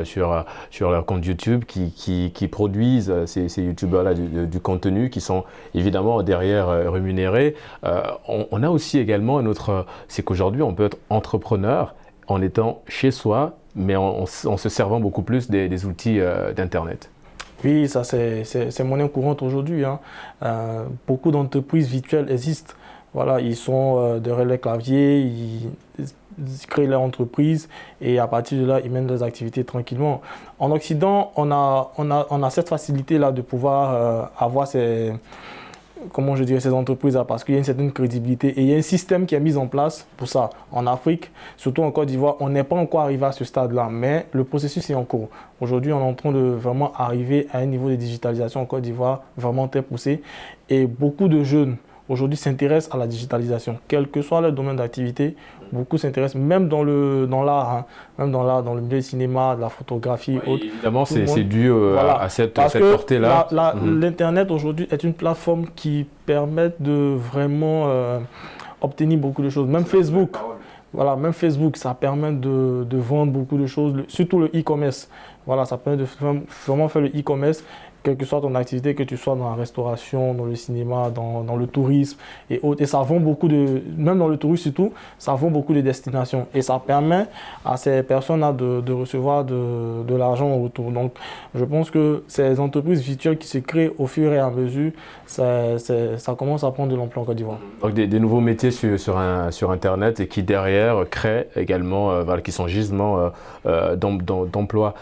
leur compte YouTube, qui produisent ces youtubeurs-là du contenu, qui sont évidemment derrière rémunérés. On a aussi également un autre, c'est qu'aujourd'hui on peut être entrepreneur en étant chez soi, mais en se servant beaucoup plus des outils d'Internet. Oui, ça c'est monnaie courante aujourd'hui, hein. Beaucoup d'entreprises virtuelles existent. Voilà, ils sont derrière les claviers, ils créent leur entreprise et à partir de là, ils mènent leurs activités tranquillement. En Occident, on a cette facilité-là de pouvoir avoir ces entreprises-là parce qu'il y a une certaine crédibilité et il y a un système qui est mis en place pour ça. En Afrique, surtout en Côte d'Ivoire, on n'est pas encore arrivé à ce stade-là, mais le processus est en cours. Aujourd'hui, on est en train de vraiment arriver à un niveau de digitalisation en Côte d'Ivoire vraiment très poussé et beaucoup de jeunes aujourd'hui s'intéressent à la digitalisation, quel que soit leur domaine d'activité. Beaucoup s'intéressent, même dans l'art, hein, même dans le milieu du cinéma, de la photographie. Oui, évidemment, c'est dû à cette portée-là. L'Internet aujourd'hui est une plateforme qui permet de vraiment obtenir beaucoup de choses. Même Facebook. Voilà, même Facebook, ça permet de vendre beaucoup de choses, surtout le e-commerce. Voilà, ça permet de vraiment faire le e-commerce, quelle que soit ton activité, que tu sois dans la restauration, dans le cinéma, dans le tourisme et autres. Et ça vend beaucoup même dans le tourisme surtout, ça vend beaucoup de destinations. Et ça permet à ces personnes-là de recevoir de l'argent en retour. Donc, je pense que ces entreprises virtuelles qui se créent au fur et à mesure, ça commence à prendre de l'ampleur en Côte d'Ivoire. Donc, des nouveaux métiers sur Internet et qui derrière créent également, qui sont gisements d'emploi.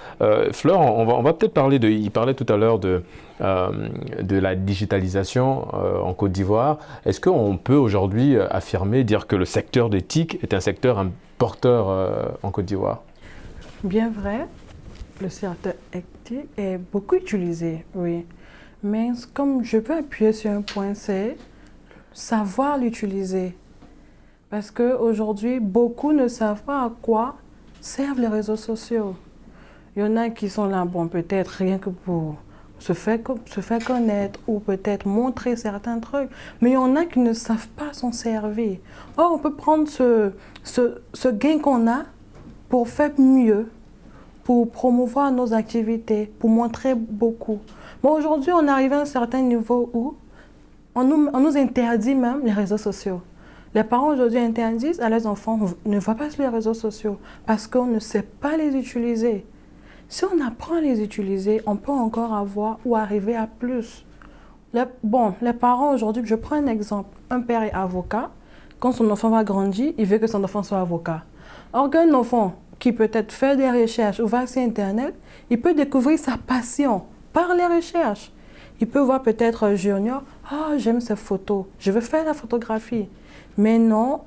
Fleur, on va peut-être parler il parlait tout à l'heure de la digitalisation en Côte d'Ivoire. Est-ce qu'on peut aujourd'hui dire que le secteur des TIC est un secteur porteur en Côte d'Ivoire? Bien vrai, le secteur TIC est beaucoup utilisé, oui. Mais comme je peux appuyer sur un point, c'est savoir l'utiliser. Parce qu'aujourd'hui, beaucoup ne savent pas à quoi servent les réseaux sociaux. Il y en a qui sont là, bon, peut-être rien que pour se faire connaître ou peut-être montrer certains trucs. Mais il y en a qui ne savent pas s'en servir. Or, on peut prendre ce gain qu'on a pour faire mieux, pour promouvoir nos activités, pour montrer beaucoup. Mais aujourd'hui, on arrive à un certain niveau où on nous interdit même les réseaux sociaux. Les parents aujourd'hui interdisent à leurs enfants ne va pas sur les réseaux sociaux parce qu'on ne sait pas les utiliser. Si on apprend à les utiliser, on peut encore avoir ou arriver à plus. Les parents aujourd'hui, je prends un exemple. Un père est avocat. Quand son enfant va grandir, il veut que son enfant soit avocat. Or qu'un enfant qui peut-être fait des recherches ou va sur Internet, il peut découvrir sa passion par les recherches. Il peut voir peut-être junior, j'aime ces photos, je veux faire la photographie. Mais non,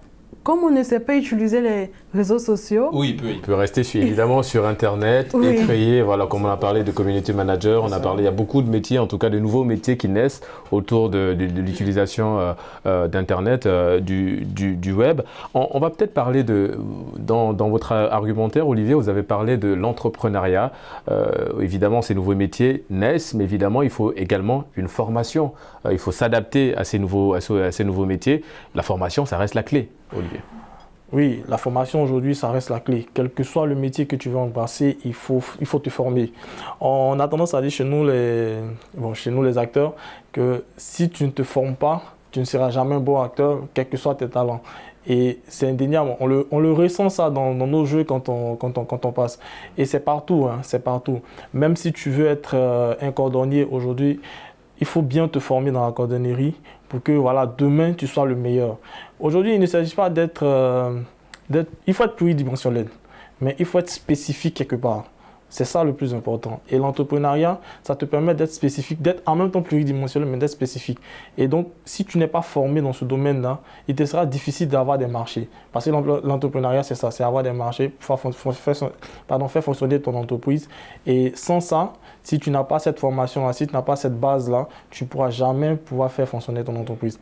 comme on ne sait pas utiliser les réseaux sociaux... Oui, il peut rester évidemment sur Internet et créer, comme on a parlé de community manager, il y a beaucoup de métiers, en tout cas de nouveaux métiers qui naissent autour de l'utilisation d'Internet, du web. On va peut-être parler dans votre argumentaire, Olivier, vous avez parlé de l'entrepreneuriat. Évidemment, ces nouveaux métiers naissent, mais évidemment, il faut également une formation. Il faut s'adapter à ces nouveaux métiers. La formation, ça reste la clé. Olivier. Oui, la formation aujourd'hui, ça reste la clé. Quel que soit le métier que tu veux embrasser, il faut te former. On a tendance à dire chez nous les acteurs que si tu ne te formes pas, tu ne seras jamais un bon acteur, quels que soient tes talents. Et c'est indéniable, on le ressent ça dans nos jeux quand on passe. Et c'est partout, hein, c'est partout. Même si tu veux être un cordonnier aujourd'hui, il faut bien te former dans la cordonnerie pour que demain tu sois le meilleur. Aujourd'hui, il ne s'agit pas il faut être pluridimensionnel, mais il faut être spécifique quelque part. C'est ça le plus important. Et l'entrepreneuriat, ça te permet d'être spécifique, d'être en même temps pluridimensionnel, mais d'être spécifique. Et donc, si tu n'es pas formé dans ce domaine-là, il te sera difficile d'avoir des marchés. Parce que l'entrepreneuriat, c'est ça, c'est avoir des marchés, faire fonctionner ton entreprise. Et sans ça, si tu n'as pas cette formation-là, si tu n'as pas cette base-là, tu ne pourras jamais pouvoir faire fonctionner ton entreprise.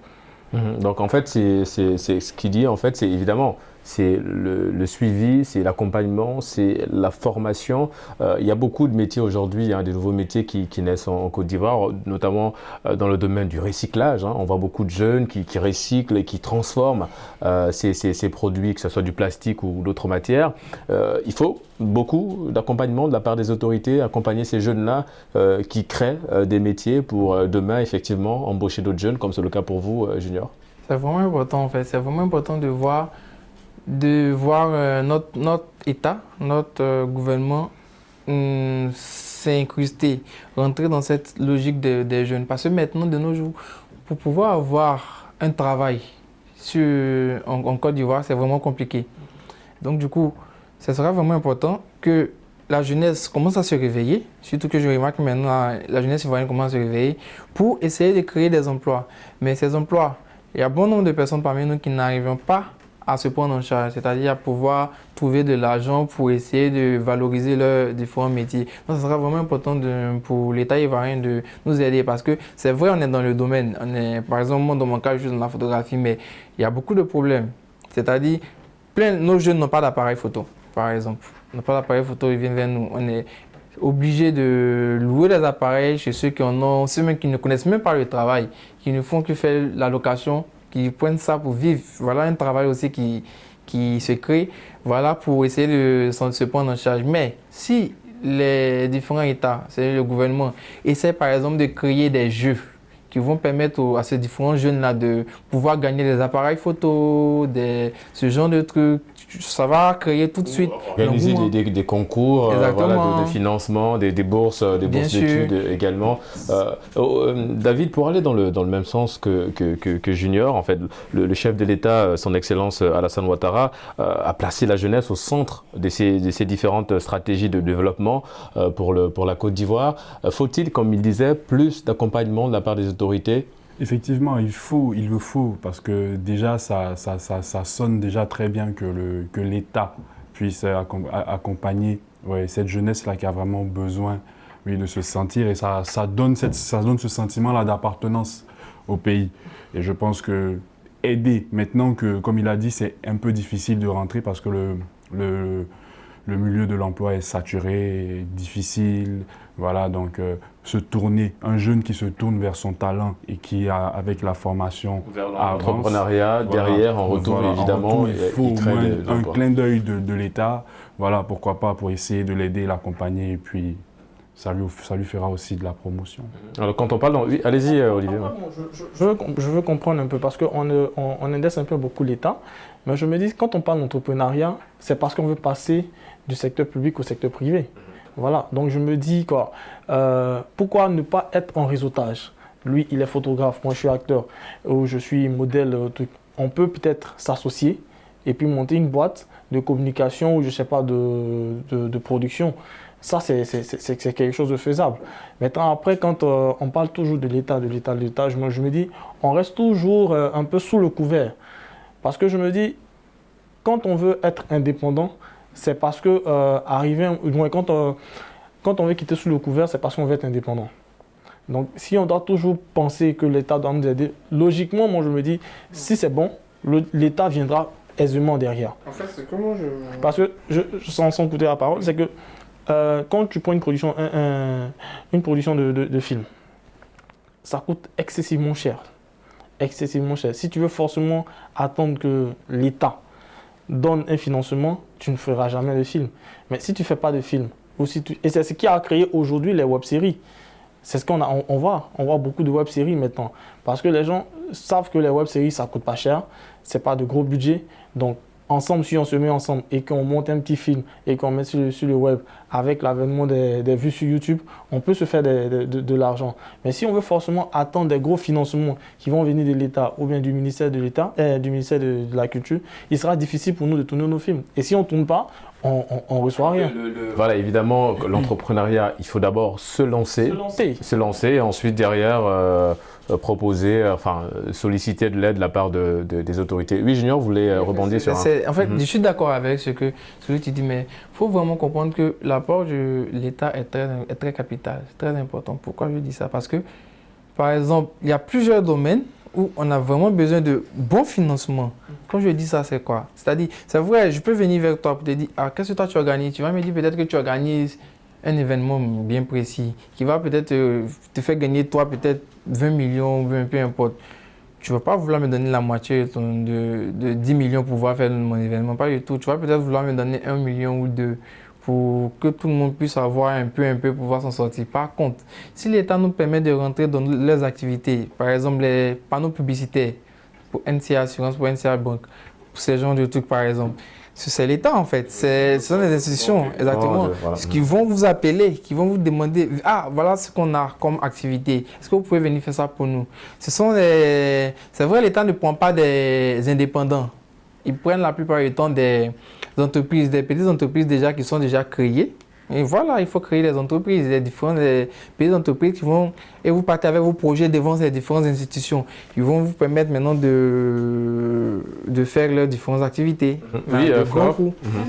Donc en fait, c'est ce qu'il dit, en fait, c'est évidemment, c'est le suivi, c'est l'accompagnement, c'est la formation. Il y a beaucoup de métiers aujourd'hui, des nouveaux métiers qui naissent en Côte d'Ivoire, notamment dans le domaine du recyclage. On voit beaucoup de jeunes qui recyclent et qui transforment ces produits, que ce soit du plastique ou d'autres matières. Il faut beaucoup d'accompagnement de la part des autorités, accompagner ces jeunes-là qui créent des métiers pour demain, effectivement, embaucher d'autres jeunes, comme c'est le cas pour vous, Junior. C'est vraiment important, en fait. C'est vraiment important de voir notre État, notre gouvernement s'incruster, rentrer dans cette logique des jeunes. Parce que maintenant, de nos jours, pour pouvoir avoir un travail en Côte d'Ivoire, c'est vraiment compliqué. Donc du coup, ce sera vraiment important que la jeunesse commence à se réveiller, surtout que je remarque maintenant la jeunesse ivoirienne commence à se réveiller pour essayer de créer des emplois. Mais ces emplois, il y a bon nombre de personnes parmi nous qui n'arrivent pas à se prendre en charge, c'est-à-dire à pouvoir trouver de l'argent pour essayer de valoriser leurs différents métiers. Donc, ce sera vraiment important pour l'État ivoirien de nous aider parce que c'est vrai, on est dans le domaine. Par exemple, moi, dans mon cas, je suis dans la photographie, mais il y a beaucoup de problèmes. C'est-à-dire, nos jeunes n'ont pas d'appareil photo, par exemple. Ils n'ont pas d'appareil photo, ils viennent vers nous. On est obligé de louer des appareils chez ceux qui en ont, ceux même qui ne connaissent même pas le travail, qui ne font que faire la location, qui prennent ça pour vivre. Voilà un travail aussi qui se crée, voilà, pour essayer de se prendre en charge. Mais si les différents États, c'est le gouvernement, essaient par exemple de créer des jeux qui vont permettre à ces différents jeunes-là de pouvoir gagner des appareils photo, ce genre de trucs, ça va créer tout de suite. Organiser des concours voilà, de financement, des bourses d'études également. David, pour aller dans le même sens que Junior, en fait, le chef de l'État, son Excellence Alassane Ouattara, a placé la jeunesse au centre de ces différentes stratégies de développement pour la Côte d'Ivoire. Faut-il, comme il disait, plus d'accompagnement de la part des autorités ? Effectivement, il le faut, parce que déjà, ça sonne déjà très bien que l'État puisse accompagner cette jeunesse-là qui a vraiment besoin de se sentir, et ça donne ce sentiment-là d'appartenance au pays. Et je pense que aider, maintenant que, comme il a dit, c'est un peu difficile de rentrer parce que le milieu de l'emploi est saturé, difficile, voilà, donc un jeune qui se tourne vers son talent et qui a, avec la formation, vers l'entrepreneuriat, derrière, en retour, évidemment, il faut au moins un clin d'œil de l'État, voilà, pourquoi pas, pour essayer de l'aider, l'accompagner, et puis ça lui fera aussi de la promotion. Alors quand on parle, oui, allez-y Olivier. Je veux comprendre un peu, parce qu'on indexe un peu beaucoup l'État, mais je me dis, quand on parle d'entrepreneuriat, c'est parce qu'on veut passer du secteur public au secteur privé. Voilà, donc je me dis quoi, pourquoi ne pas être en réseautage? Lui, il est photographe, moi je suis acteur, ou je suis modèle, on peut peut-être s'associer et puis monter une boîte de communication ou je sais pas, de production. Ça, c'est quelque chose de faisable. Maintenant, après, quand on parle toujours de l'État, moi je me dis, on reste toujours un peu sous le couvert. Parce que je me dis, quand on veut être indépendant, c'est parce que quand on veut quitter sous le couvert, c'est parce qu'on veut être indépendant. Donc, si on doit toujours penser que l'État doit nous aider, logiquement, moi je me dis, si c'est bon, l'État viendra aisément derrière. En fait, c'est comment Parce que, sans coûter la parole, c'est que quand tu prends une production de film, ça coûte excessivement cher. Excessivement cher. Si tu veux forcément attendre que l'État donne un financement, tu ne feras jamais de film. Mais si tu ne fais pas de film, et c'est ce qui a créé aujourd'hui les web-séries. C'est ce on voit beaucoup de web-séries maintenant. Parce que les gens savent que les web-séries, ça ne coûte pas cher, ce n'est pas de gros budget. Donc, ensemble, si on se met ensemble et qu'on monte un petit film et qu'on met sur le web avec l'avènement des vues sur YouTube, on peut se faire de l'argent. Mais si on veut forcément attendre des gros financements qui vont venir de l'État ou bien du ministère de l'État, du ministère de la Culture, il sera difficile pour nous de tourner nos films. Et si on ne tourne pas, on ne reçoit rien. Voilà, évidemment, l'entrepreneuriat, il faut d'abord se lancer et ensuite derrière proposer, solliciter de l'aide de la part des autorités. Oui, Junior, vous voulez rebondir sur En fait, je suis d'accord avec ce que tu dis, mais il faut vraiment comprendre que l'apport de l'État est très capital, c'est très important. Pourquoi je dis ça? Parce que, par exemple, il y a plusieurs domaines où on a vraiment besoin de bons financements Quand je dis ça, c'est quoi? C'est-à-dire, c'est vrai, je peux venir vers toi pour te dire, ah, qu'est-ce que toi tu organises? Tu vas me dire peut-être que tu organises un événement bien précis qui va peut-être te faire gagner toi peut-être 20 millions, peu importe. Tu ne vas pas vouloir me donner la moitié de 10 millions pour pouvoir faire mon événement, pas du tout. Tu vas peut-être vouloir me donner 1 million ou 2 pour que tout le monde puisse avoir un peu pour pouvoir s'en sortir. Par contre, si l'État nous permet de rentrer dans leurs activités, par exemple les panneaux publicitaires pour NCA Assurance, pour NCA Banque, pour ces genres de trucs par exemple, c'est l'État en fait, ce sont les institutions, exactement, qui vont vous appeler, qui vont vous demander, ah voilà ce qu'on a comme activité, est-ce que vous pouvez venir faire ça pour nous? C'est vrai, l'État ne prend pas des indépendants, ils prennent la plupart du temps des entreprises, des petites entreprises déjà qui sont déjà créées. Et voilà, il faut créer les entreprises, les différentes petites entreprises qui vont, et vous partez avec vos projets devant ces différentes institutions. Ils vont vous permettre maintenant de faire leurs différentes activités. Oui,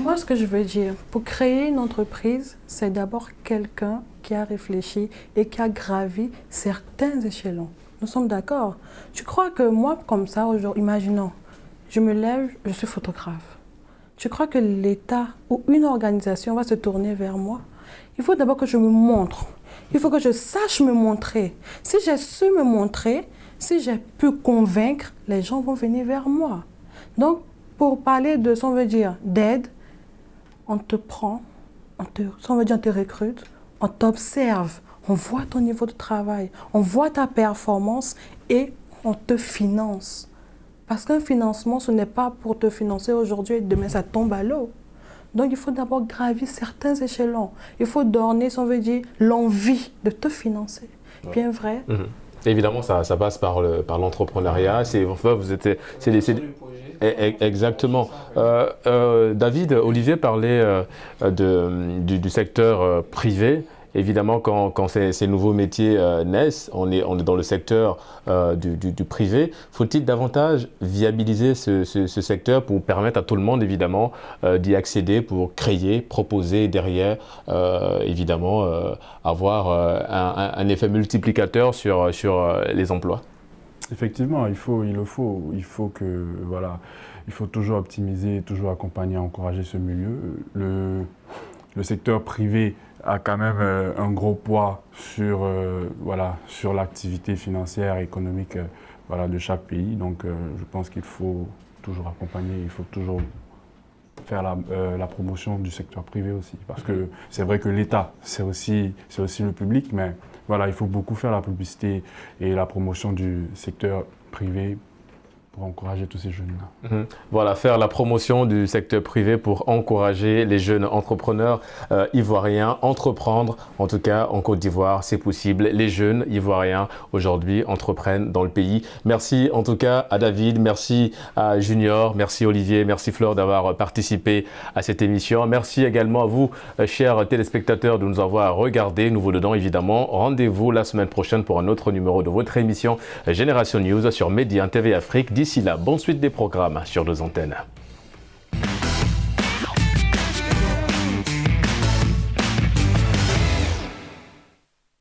Moi, ce que je veux dire, pour créer une entreprise, c'est d'abord quelqu'un qui a réfléchi et qui a gravi certains échelons. Nous sommes d'accord. Tu crois que moi, comme ça, aujourd'hui, imaginons, je me lève, je suis photographe. Tu crois que l'État ou une organisation va se tourner vers moi? Il faut d'abord que je me montre. Il faut que je sache me montrer. Si j'ai su me montrer, si j'ai pu convaincre, les gens vont venir vers moi. Donc, pour parler de, si on veut dire, d'aide, on te prend, si on veut dire, on te recrute, on t'observe, on voit ton niveau de travail, on voit ta performance et on te finance. Parce qu'un financement, ce n'est pas pour te financer aujourd'hui et demain, ça tombe à l'eau. Donc, il faut d'abord gravir certains échelons. Il faut donner, si on veut dire, l'envie de te financer. Bien vrai. Évidemment, ça passe par l'entrepreneuriat. Exactement. David, Olivier parlait du secteur privé. Évidemment, quand ces nouveaux métiers naissent, on est dans le secteur du privé. Faut-il davantage viabiliser ce secteur pour permettre à tout le monde, évidemment, d'y accéder, pour créer, proposer derrière, évidemment, avoir un effet multiplicateur sur les emplois? Effectivement, il faut toujours optimiser, toujours accompagner, encourager ce milieu. Le secteur privé a quand même un gros poids sur l'activité financière et économique de chaque pays. Donc je pense qu'il faut toujours accompagner, il faut toujours faire la promotion du secteur privé aussi. Parce que c'est vrai que l'État, c'est aussi le public, mais voilà, il faut beaucoup faire la publicité et la promotion du secteur privé pour encourager tous ces jeunes-là. Voilà, faire la promotion du secteur privé pour encourager les jeunes entrepreneurs ivoiriens, entreprendre, en tout cas en Côte d'Ivoire, c'est possible. Les jeunes ivoiriens aujourd'hui entreprennent dans le pays. Merci en tout cas à David, merci à Junior, merci Olivier, merci Flore d'avoir participé à cette émission. Merci également à vous, chers téléspectateurs, de nous avoir regardés. Nouveau dedans, évidemment. Rendez-vous la semaine prochaine pour un autre numéro de votre émission Génération News sur Média TV Afrique. D'ici là, bonne suite des programmes sur nos antennes.